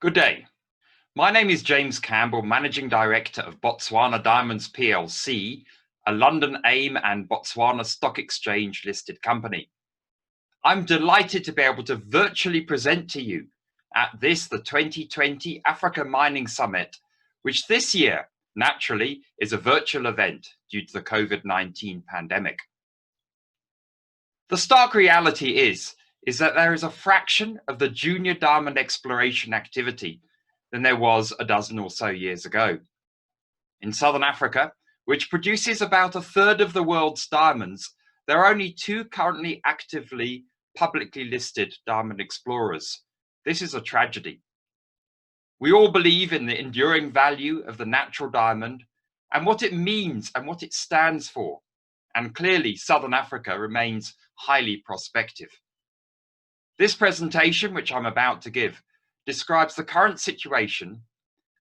Good day. My name is James Campbell, Managing Director of Botswana Diamonds plc, a London AIM and Botswana Stock Exchange listed company. I'm delighted to be able to virtually present to you at the 2020 Africa Mining Summit, which this year, naturally, is a virtual event due to the COVID-19 pandemic. The stark reality is that there is a fraction of the junior diamond exploration activity than there was a dozen or so years ago. In Southern Africa, which produces about a third of the world's diamonds, there are only two currently actively publicly listed diamond explorers. This is a tragedy. We all believe in the enduring value of the natural diamond and what it means and what it stands for. And clearly, Southern Africa remains highly prospective. This presentation, which I'm about to give, describes the current situation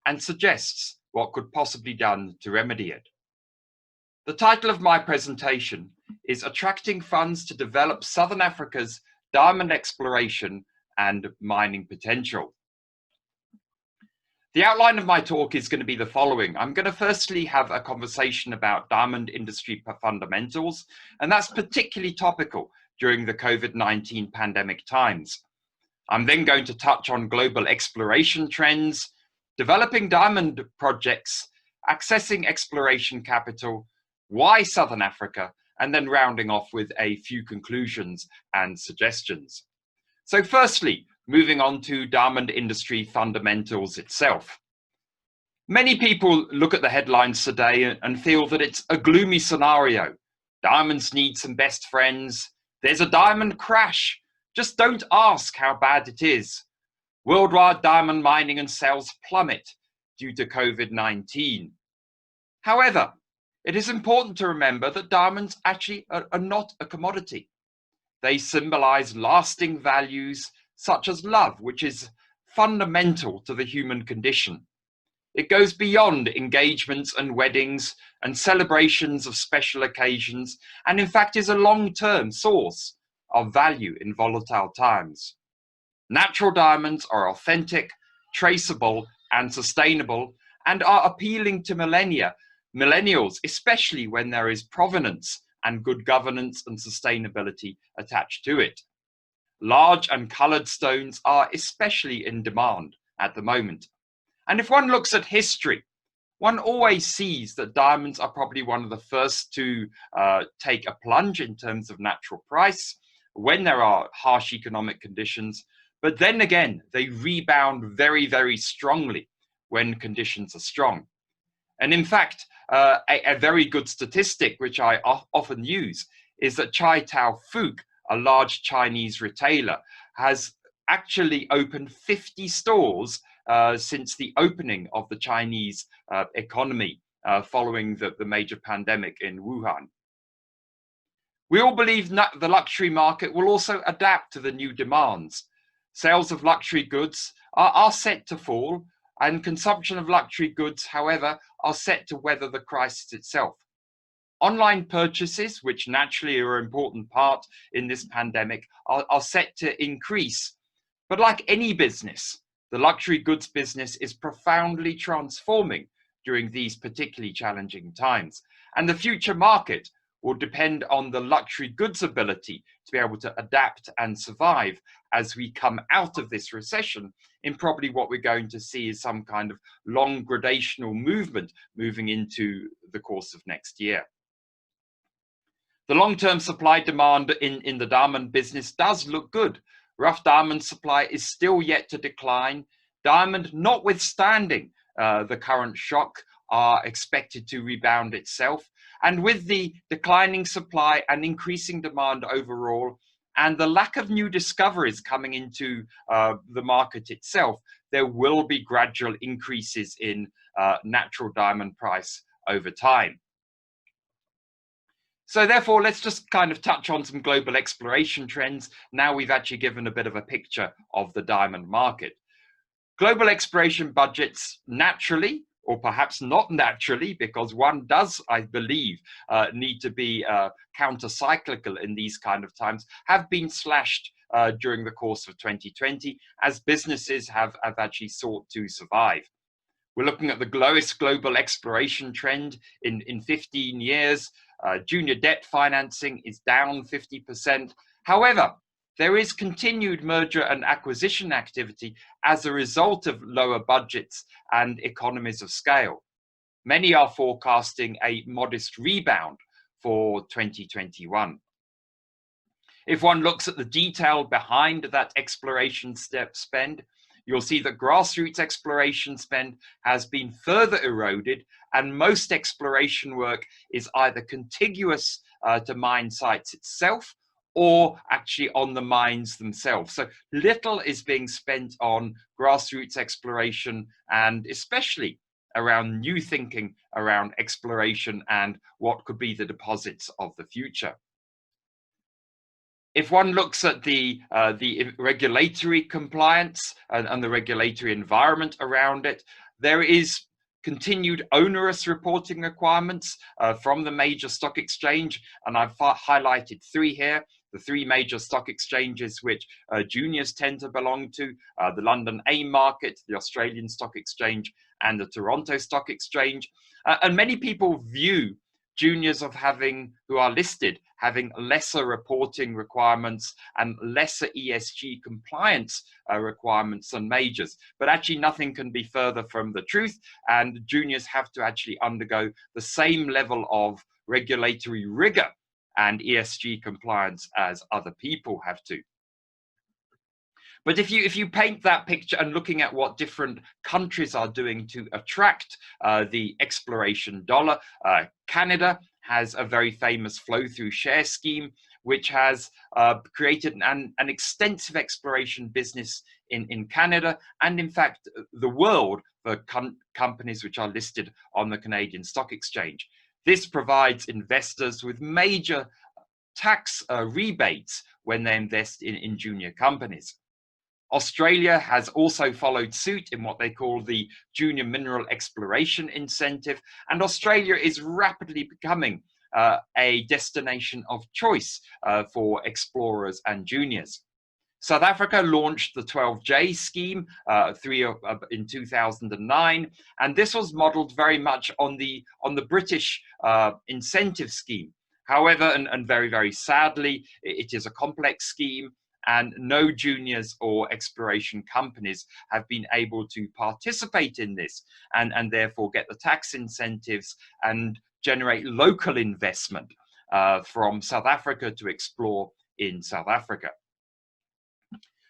and suggests what could possibly be done to remedy it. The title of my presentation is Attracting Funds to Develop Southern Africa's Diamond Exploration and Mining Potential. The outline of my talk is going to be the following. I'm going to firstly have a conversation about diamond industry fundamentals, and that's particularly topical during the COVID-19 pandemic times. I'm then going to touch on global exploration trends, developing diamond projects, accessing exploration capital, why Southern Africa, and then rounding off with a few conclusions and suggestions. So firstly, moving on to diamond industry fundamentals itself. Many people look at the headlines today and feel that it's a gloomy scenario. Diamonds need some best friends. There's a diamond crash. Just don't ask how bad it is. Worldwide diamond mining and sales plummet due to COVID-19. However, it is important to remember that diamonds actually are not a commodity. They symbolize lasting values such as love, which is fundamental to the human condition. It goes beyond engagements and weddings and celebrations of special occasions, and in fact is a long-term source of value in volatile times. Natural diamonds are authentic, traceable, and sustainable, and are appealing to millennials, especially when there is provenance and good governance and sustainability attached to it. Large and colored stones are especially in demand at the moment. And if one looks at history, one always sees that diamonds are probably one of the first to take a plunge in terms of natural price when there are harsh economic conditions. But then again, they rebound very, very strongly when conditions are strong. And in fact, a very good statistic, which I often use, is that Chai Tao Fook, a large Chinese retailer, has actually opened 50 stores since the opening of the Chinese economy following the major pandemic in Wuhan. We all believe that the luxury market will also adapt to the new demands. Sales of luxury goods are set to fall, and consumption of luxury goods, however, are set to weather the crisis itself. Online purchases, which naturally are an important part in this pandemic, are set to increase. But like any business, the luxury goods business is profoundly transforming during these particularly challenging times. And the future market will depend on the luxury goods ability to be able to adapt and survive as we come out of this recession in probably what we're going to see is some kind of long gradational movement moving into the course of next year. The long-term supply demand in the diamond business does look good. Rough diamond supply is still yet to decline. Diamond, notwithstanding the current shock, are expected to rebound itself. And with the declining supply and increasing demand overall, and the lack of new discoveries coming into the market itself, there will be gradual increases in natural diamond price over time. So therefore, let's just kind of touch on some global exploration trends. Now we've actually given a bit of a picture of the diamond market. Global exploration budgets naturally, or perhaps not naturally, because one does, I believe, need to be counter-cyclical in these kind of times, have been slashed during the course of 2020 as businesses have actually sought to survive. We're looking at the lowest global exploration trend in 15 years. Junior debt financing is down 50%. However, there is continued merger and acquisition activity as a result of lower budgets and economies of scale. Many are forecasting a modest rebound for 2021. If one looks at the detail behind that exploration spend, you'll see that grassroots exploration spend has been further eroded, and most exploration work is either contiguous to mine sites itself or actually on the mines themselves. So little is being spent on grassroots exploration, and especially around new thinking around exploration and what could be the deposits of the future. If one looks at the regulatory compliance and the regulatory environment around it, there is continued onerous reporting requirements from the major stock exchange, and I've highlighted three here. The three major stock exchanges which juniors tend to belong to, the London AIM market, the Australian Stock Exchange, and the Toronto Stock Exchange. And many people view juniors who are listed having lesser reporting requirements and lesser ESG compliance requirements than majors. But actually nothing can be further from the truth, and juniors have to actually undergo the same level of regulatory rigor and ESG compliance as other people have to. But if you paint that picture and looking at what different countries are doing to attract the exploration dollar, Canada has a very famous flow-through share scheme, which has created an extensive exploration business in Canada, and in fact the world, for companies which are listed on the Canadian Stock Exchange. This provides investors with major tax rebates when they invest in junior companies. Australia has also followed suit in what they call the Junior Mineral Exploration Incentive, and Australia is rapidly becoming a destination of choice for explorers and juniors. South Africa launched the 12J scheme in 2009, and this was modeled very much on the British incentive scheme. However, and very, very sadly, it is a complex scheme, and no juniors or exploration companies have been able to participate in this and therefore get the tax incentives and generate local investment from South Africa to explore in South Africa.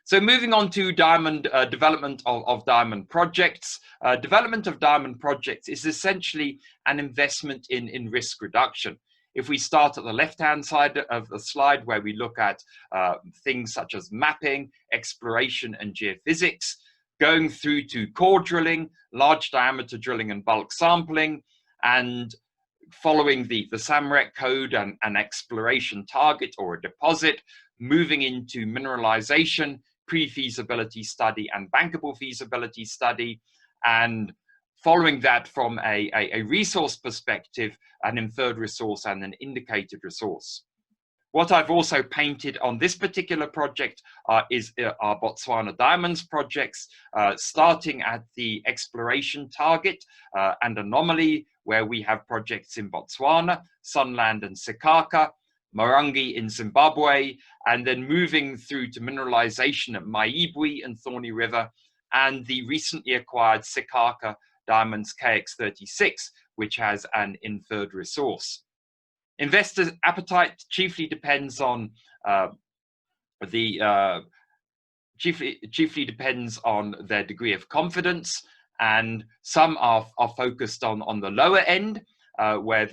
So moving on to development of diamond projects. Development of diamond projects is essentially an investment in risk reduction. If we start at the left-hand side of the slide, where we look at things such as mapping, exploration, and geophysics, going through to core drilling, large diameter drilling and bulk sampling, and following the SAMREC code and exploration target or a deposit, moving into mineralization, pre-feasibility study, and bankable feasibility study, and following that from a resource perspective, an inferred resource and an indicated resource. What I've also painted on this particular project is our Botswana Diamonds projects, starting at the exploration target and anomaly, where we have projects in Botswana, Sunland and Sekaka, Marangi in Zimbabwe, and then moving through to mineralization at Maibwe and Thorny River, and the recently acquired Sekaka Diamonds KX36, which has an inferred resource. Investors' appetite chiefly depends on chiefly depends on their degree of confidence, and some are focused on the lower end, where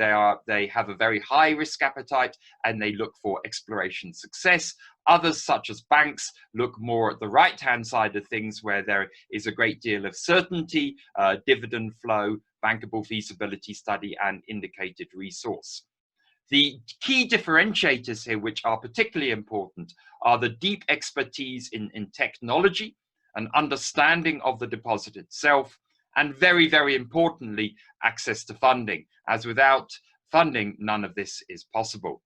they have a very high risk appetite and they look for exploration success. Others, such as banks, look more at the right-hand side of things, where there is a great deal of certainty, dividend flow, bankable feasibility study, and indicated resource. The key differentiators here, which are particularly important, are the deep expertise in technology, an understanding of the deposit itself, and very, very importantly, access to funding, as without funding, none of this is possible.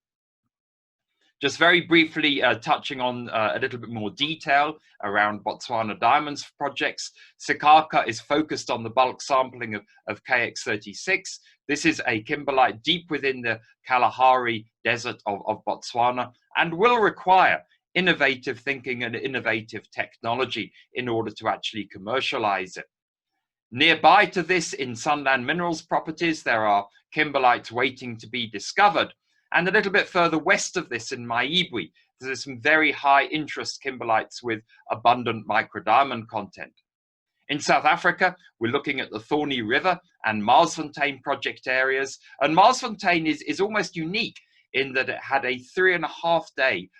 Just very briefly touching on a little bit more detail around Botswana Diamonds projects. Sekaka is focused on the bulk sampling of KX36. This is a kimberlite deep within the Kalahari Desert of Botswana and will require innovative thinking and innovative technology in order to actually commercialize it. Nearby to this, in Sunland Minerals properties, there are kimberlites waiting to be discovered. And a little bit further west of this in Maibwe, there's some very high interest kimberlites with abundant microdiamond content. In South Africa, we're looking at the Thorny River and Marsfontein project areas. And Marsfontein is almost unique in that it had a 3.5 day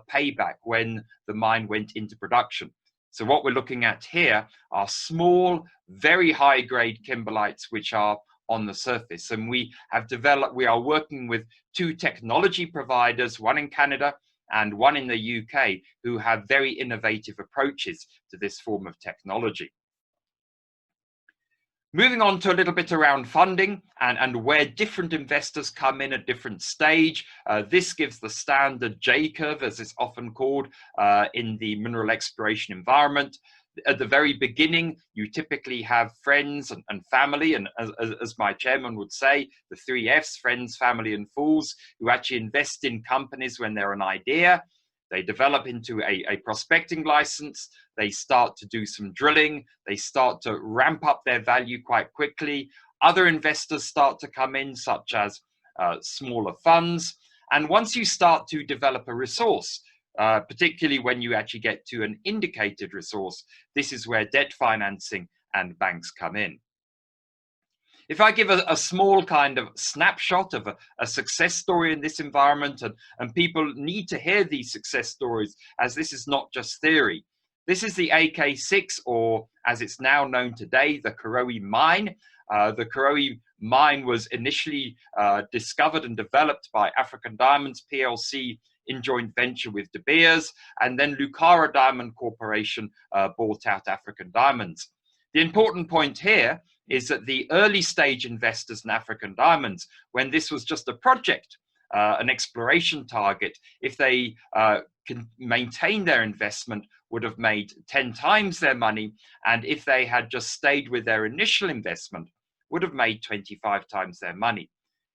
payback when the mine went into production. So what we're looking at here are small, very high grade kimberlites, which are on the surface. And we are working with 2 technology providers, one in Canada and one in the UK, who have very innovative approaches to this form of technology. Moving on to a little bit around funding and where different investors come in at different stage. This gives the standard J curve, as it's often called, in the mineral exploration environment. At the very beginning, you typically have friends and family, and as my chairman would say, the 3 Fs, friends, family, and fools, who actually invest in companies when they're an idea. They develop into a prospecting license, they start to do some drilling, they start to ramp up their value quite quickly. Other investors start to come in, such as smaller funds. And once you start to develop a resource, particularly when you actually get to an indicated resource, this is where debt financing and banks come in. If I give a small kind of snapshot of a success story in this environment, and people need to hear these success stories, as this is not just theory. This is the AK6, or as it's now known today, the Karowe mine. The Karowe mine was initially discovered and developed by African Diamonds PLC in joint venture with De Beers, and then Lucara Diamond Corporation bought out African Diamonds. The important point here is that the early stage investors in African Diamonds, when this was just a project, an exploration target, if they can maintain their investment, would have made 10 times their money. And if they had just stayed with their initial investment, would have made 25 times their money.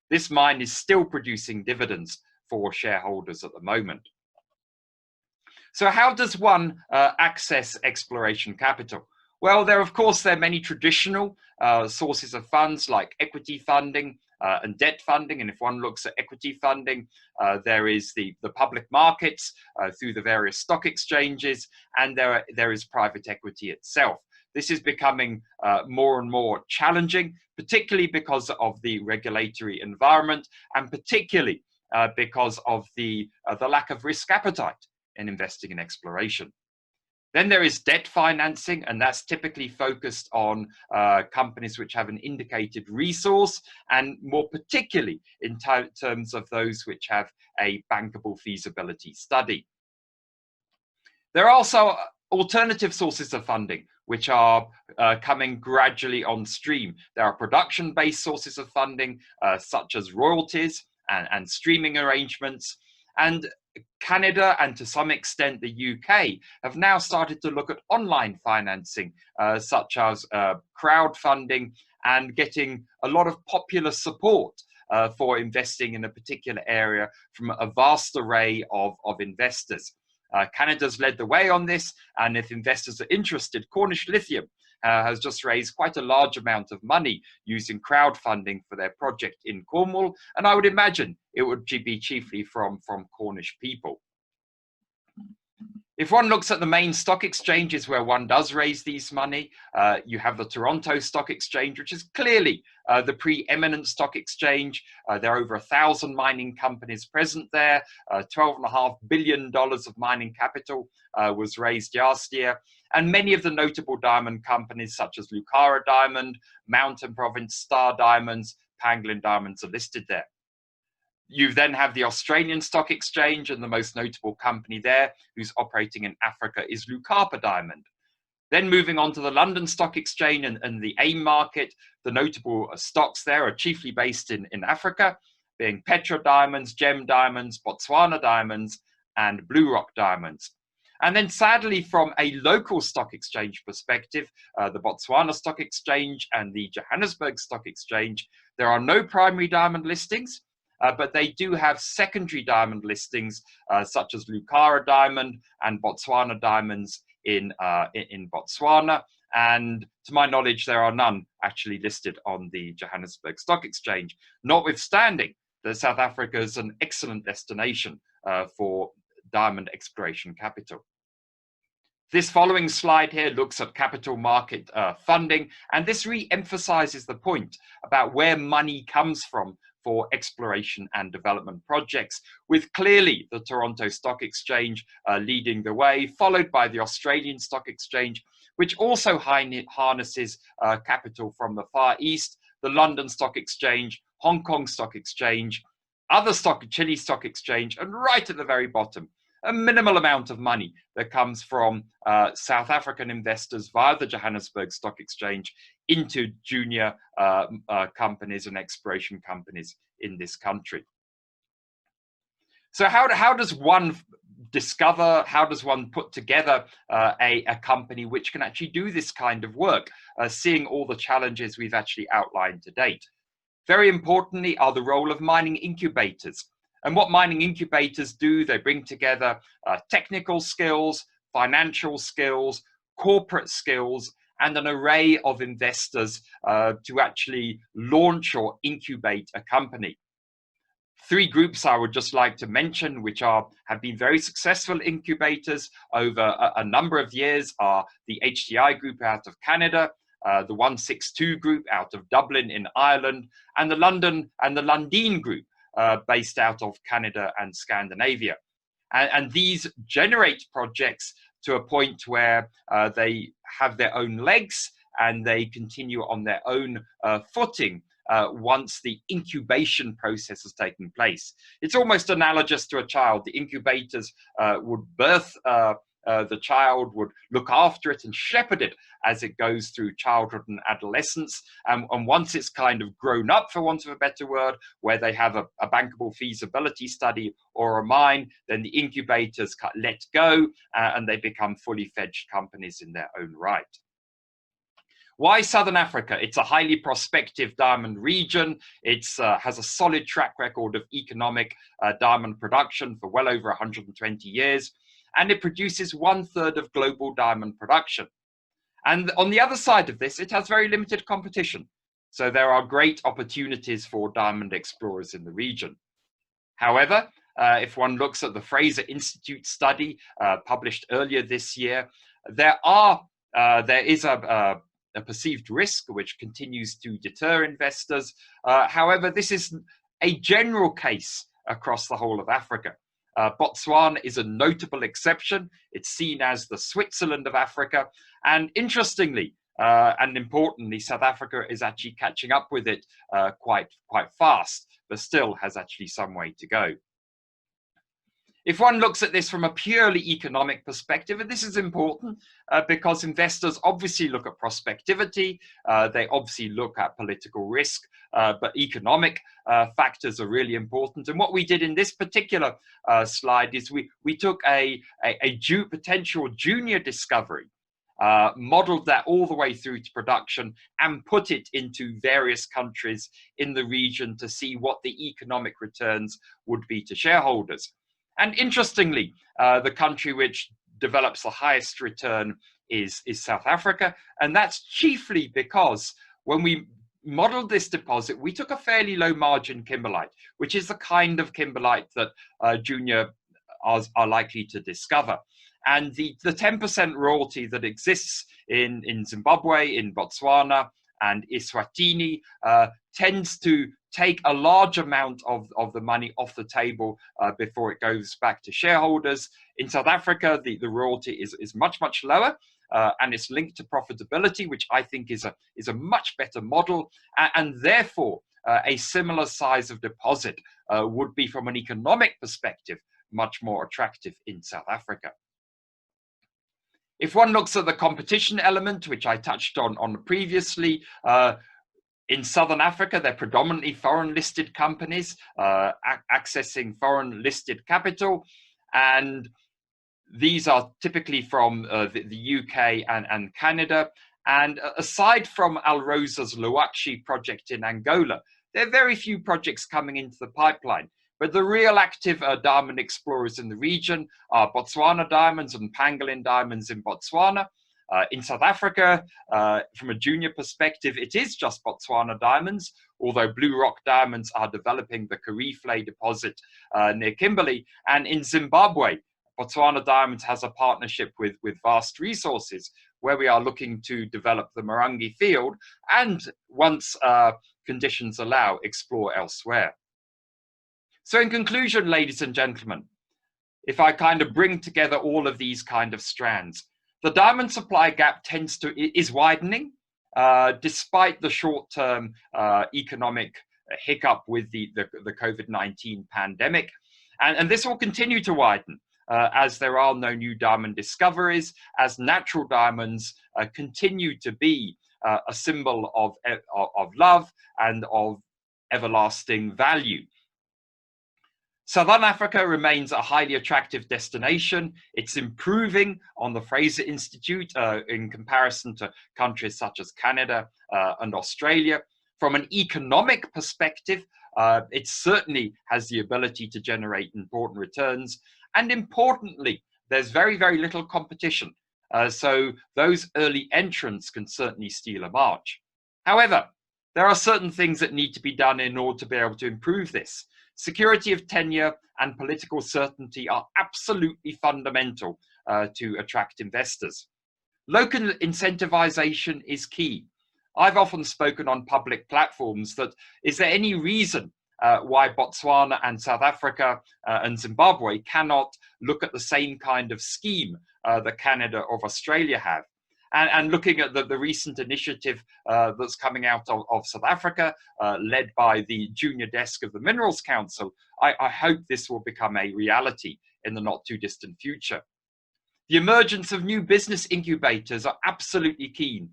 This mine is still producing dividends for shareholders at the moment. So how does one access exploration capital? Well, there are many traditional sources of funds like equity funding and debt funding. And if one looks at equity funding, there is the public markets through the various stock exchanges, and there is private equity itself. This is becoming more and more challenging, particularly because of the regulatory environment, and particularly because of the lack of risk appetite in investing in exploration. Then there is debt financing, and that's typically focused on companies which have an indicated resource, and more particularly in terms of those which have a bankable feasibility study. There are also alternative sources of funding which are coming gradually on stream. There are production-based sources of funding, such as royalties and streaming arrangements. And Canada, and to some extent the UK, have now started to look at online financing, such as crowdfunding, and getting a lot of popular support for investing in a particular area from a vast array of investors. Canada's led the way on this, and if investors are interested, Cornish Lithium has just raised quite a large amount of money using crowdfunding for their project in Cornwall, and I would imagine it would be chiefly from Cornish people. If one looks at the main stock exchanges where one does raise these money, you have the Toronto Stock Exchange, which is clearly the preeminent stock exchange. There are over 1,000 mining companies present there. $12.5 billion of mining capital was raised last year. And many of the notable diamond companies, such as Lucara Diamond, Mountain Province, Star Diamonds, Pangolin Diamonds, are listed there. You then have the Australian Stock Exchange, and the most notable company there who's operating in Africa is Lucapa Diamond. Then moving on to the London Stock Exchange and the AIM market, the notable stocks there are chiefly based in Africa. being Petra diamonds, gem diamonds, Botswana diamonds, and Blue Rock diamonds. And then sadly, from a local stock exchange perspective, the Botswana Stock Exchange and the Johannesburg Stock Exchange, there are no primary diamond listings, but they do have secondary diamond listings, such as Lucara Diamond and Botswana Diamonds in Botswana. And to my knowledge, there are none actually listed on the Johannesburg Stock Exchange, notwithstanding that South Africa is an excellent destination for diamond exploration capital. This following slide here looks at capital market funding, and this re-emphasizes the point about where money comes from for exploration and development projects, with clearly the Toronto Stock Exchange leading the way, followed by the Australian Stock Exchange, which also harnesses capital from the Far East, the London Stock Exchange, Hong Kong Stock Exchange, Chile Stock Exchange, and right at the very bottom, a minimal amount of money that comes from South African investors via the Johannesburg Stock Exchange into junior companies and exploration companies in this country. So how does one discover, how does one put together a company which can actually do this kind of work, seeing all the challenges we've actually outlined to date? Very importantly are the role of mining incubators. And what mining incubators do, they bring together technical skills, financial skills, corporate skills, and an array of investors to actually launch or incubate a company. Three groups I would just like to mention, which have been very successful incubators over a number of years, are the HDI group out of Canada, the 162 group out of Dublin in Ireland, and the Lundin group, based out of Canada and Scandinavia. And these generate projects to a point where they have their own legs and they continue on their own footing once the incubation process has taken place. It's almost analogous to a child. The incubators would birth the child, would look after it and shepherd it as it goes through childhood and adolescence. And once it's kind of grown up, for want of a better word, where they have a bankable feasibility study or a mine, then the incubators let go and they become fully fledged companies in their own right. Why Southern Africa? It's a highly prospective diamond region. It has a solid track record of economic diamond production for well over 120 years. And it produces 1/3 of global diamond production. And on the other side of this, it has very limited competition. So there are great opportunities for diamond explorers in the region. However, if one looks at the Fraser Institute study published earlier this year, there is a perceived risk which continues to deter investors. However, this is a general case across the whole of Africa. Botswana is a notable exception. It's seen as the Switzerland of Africa. And interestingly and importantly, South Africa is actually catching up with it quite fast, but still has actually some way to go. If one looks at this from a purely economic perspective, and this is important because investors obviously look at prospectivity, they obviously look at political risk, but economic factors are really important. And what we did in this particular slide is we took a potential junior discovery, modeled that all the way through to production and put it into various countries in the region to see what the economic returns would be to shareholders. And interestingly, the country which develops the highest return is South Africa. And that's chiefly because when we modeled this deposit, we took a fairly low margin kimberlite, which is the kind of kimberlite that junior are likely to discover. And the 10% royalty that exists in Zimbabwe, in Botswana, and Eswatini tends to take a large amount of the money off the table before it goes back to shareholders. In South Africa, the royalty is much lower, and it's linked to profitability, which I think is a much better model, and therefore a similar size of deposit would be, from an economic perspective, much more attractive in South Africa. If one looks at the competition element, which I touched on previously, In Southern Africa, they're predominantly foreign listed companies accessing foreign listed capital. And these are typically from the UK and Canada. And aside from Alrosa's Luachi project in Angola, there are very few projects coming into the pipeline. But the real active diamond explorers in the region are Botswana Diamonds and Pangolin Diamonds in Botswana. In South Africa, from a junior perspective, it is just Botswana Diamonds, although Blue Rock Diamonds are developing the Karifle deposit near Kimberley. And in Zimbabwe, Botswana Diamonds has a partnership with Vast Resources, where we are looking to develop the Morangi field and, once conditions allow, explore elsewhere. So in conclusion, ladies and gentlemen, if I kind of bring together all of these kind of strands, the diamond supply gap is widening, despite the short-term economic hiccup with the COVID-19 pandemic. And this will continue to widen as there are no new diamond discoveries, as natural diamonds continue to be a symbol of love and of everlasting value. Southern Africa remains a highly attractive destination. It's improving on the Fraser Institute in comparison to countries such as Canada and Australia. From an economic perspective, it certainly has the ability to generate important returns. And importantly, there's very, very little competition. So those early entrants can certainly steal a march. However, there are certain things that need to be done in order to be able to improve this. Security of tenure and political certainty are absolutely fundamental to attract investors. Local incentivization is key. I've often spoken on public platforms that is there any reason why Botswana and South Africa and Zimbabwe cannot look at the same kind of scheme that Canada or Australia have? And looking at the recent initiative that's coming out of South Africa, led by the junior desk of the Minerals Council, I hope this will become a reality in the not too distant future. The emergence of new business incubators are absolutely keen,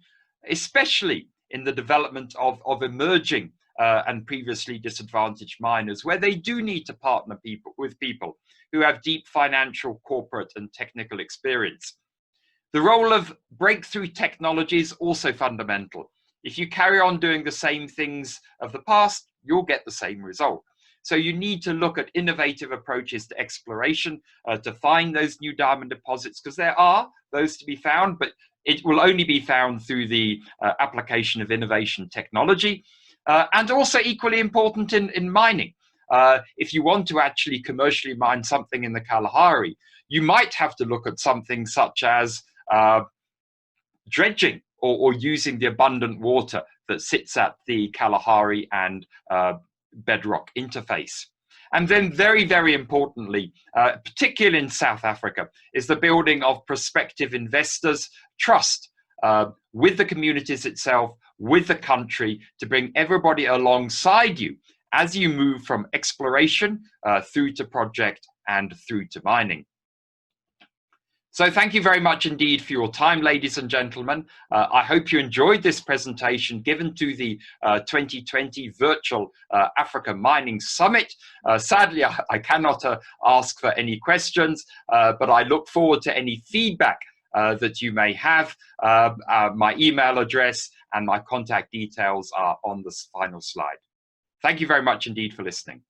especially in the development of emerging and previously disadvantaged miners, where they do need to partner with people who have deep financial, corporate, and technical experience. The role of breakthrough technology is also fundamental. If you carry on doing the same things of the past, you'll get the same result. So you need to look at innovative approaches to exploration to find those new diamond deposits, because there are those to be found, but it will only be found through the application of innovation technology. And also equally important in mining. If you want to actually commercially mine something in the Kalahari, you might have to look at something such as dredging or using the abundant water that sits at the Kalahari and bedrock interface. And then very, very importantly, particularly in South Africa, is the building of prospective investors' trust with the communities itself, with the country, to bring everybody alongside you as you move from exploration through to project and through to mining. So thank you very much indeed for your time, ladies and gentlemen. I hope you enjoyed this presentation given to the 2020 Virtual Africa Mining Summit. Sadly, I cannot ask for any questions, but I look forward to any feedback that you may have. My email address and my contact details are on this final slide. Thank you very much indeed for listening.